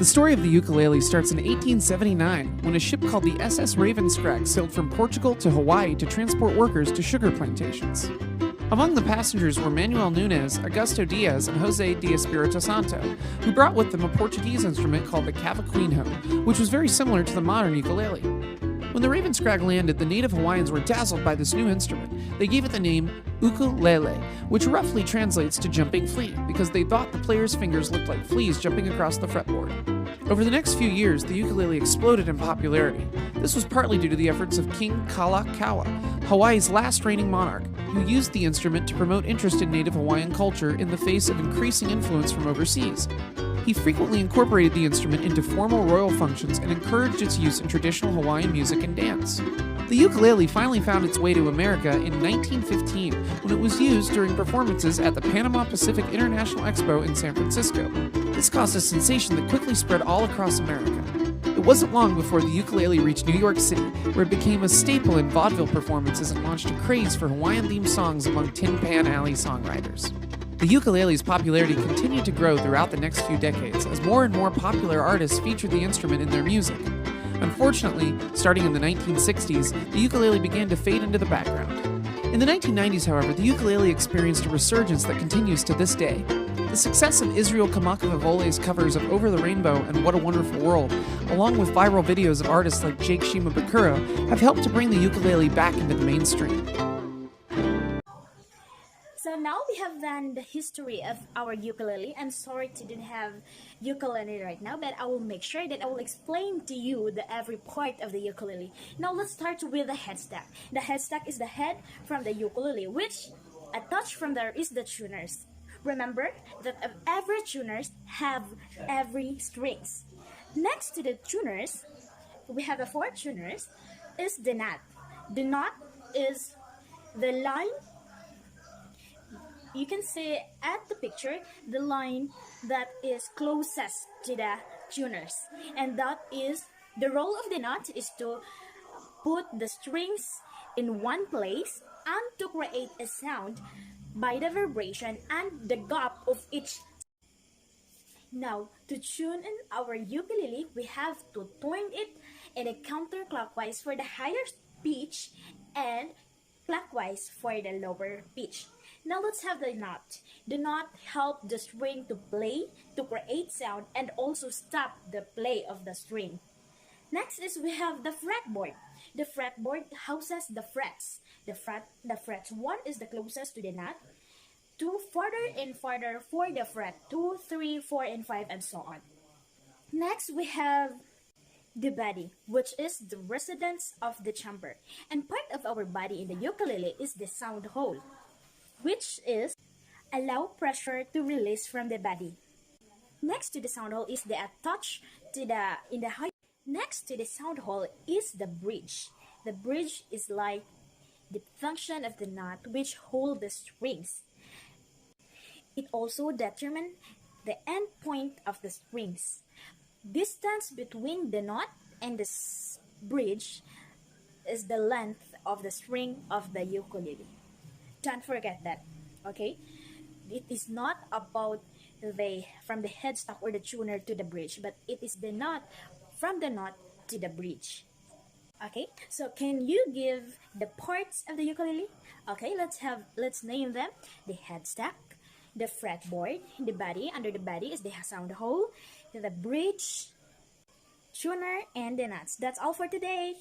The story of the ukulele starts in 1879 when a ship called the SS Ravenscrag sailed from Portugal to Hawaii to transport workers to sugar plantations. Among the passengers were Manuel Nunes, Augusto Diaz, and Jose de Espirito Santo, who brought with them a Portuguese instrument called the cavaquinho, which was very similar to the modern ukulele. When the Ravenscrag landed, the native Hawaiians were dazzled by this new instrument. They gave it the name ukulele, which roughly translates to jumping flea, because they thought the player's fingers looked like fleas jumping across the fretboard. Over the next few years, the ukulele exploded in popularity. This was partly due to the efforts of King Kalakaua, Hawaii's last reigning monarch, who used the instrument to promote interest in native Hawaiian culture in the face of increasing influence from overseas. He frequently incorporated the instrument into formal royal functions and encouraged its use in traditional Hawaiian music and dance. The ukulele finally found its way to America in 1915 when it was used during performances at the Panama Pacific International Expo in San Francisco. This caused a sensation that quickly spread all across America. It wasn't long before the ukulele reached New York City, where it became a staple in vaudeville performances and launched a craze for Hawaiian-themed songs among Tin Pan Alley songwriters. The ukulele's popularity continued to grow throughout the next few decades as more and more popular artists featured the instrument in their music. Unfortunately, starting in the 1960s, the ukulele began to fade into the background. In the 1990s, however, the ukulele experienced a resurgence that continues to this day. The success of Israel Kamakawiwo'ole's covers of Over the Rainbow and What a Wonderful World, along with viral videos of artists like Jake Shimabukuro, have helped to bring the ukulele back into the mainstream. So now we have done the history of our ukulele. I'm sorry to didn't have ukulele right now, but I will make sure that I will explain to you the every part of the ukulele. Now let's start with the headstock. The headstock is the head from the ukulele, which attached from there is the tuners. Remember that every tuners have every strings. Next to the tuners, we have the four tuners, is the knot. The knot is the line. You can see at the picture the line that is closest to the tuners, and that is the role of the knot is to put the strings in one place and to create a sound by the vibration and the gap of each. Now, to tune in our ukulele, we have to turn it in a counterclockwise for the higher pitch and clockwise for the lower pitch. Now let's have the knot. The knot helps the string to play, to create sound, and also stop the play of the string. Next is we have the fretboard. The fretboard houses the frets. The frets 1 is the closest to the knot. 2 farther and farther for the fret. 2, 3, 4, and 5, and so on. Next we have the body, which is the residence of the chamber. And part of our body in the ukulele is the sound hole, which is allow pressure to release from the body. Next to the sound hole is the attach to the in the high. Next to the sound hole is the bridge. The bridge is like the function of the knot which hold the strings. It also determines the end point of the strings. Distance between the knot and the bridge is the length of the string of the ukulele. Don't forget that, okay? It is not about from the headstock or the tuner to the bridge, but it is the knot from the knot to the bridge. Okay, so can you give the parts of the ukulele? Okay, let's name them: the headstock, the fretboard, the body. Under the body is the sound hole, the bridge, tuner, and the nuts. That's all for today.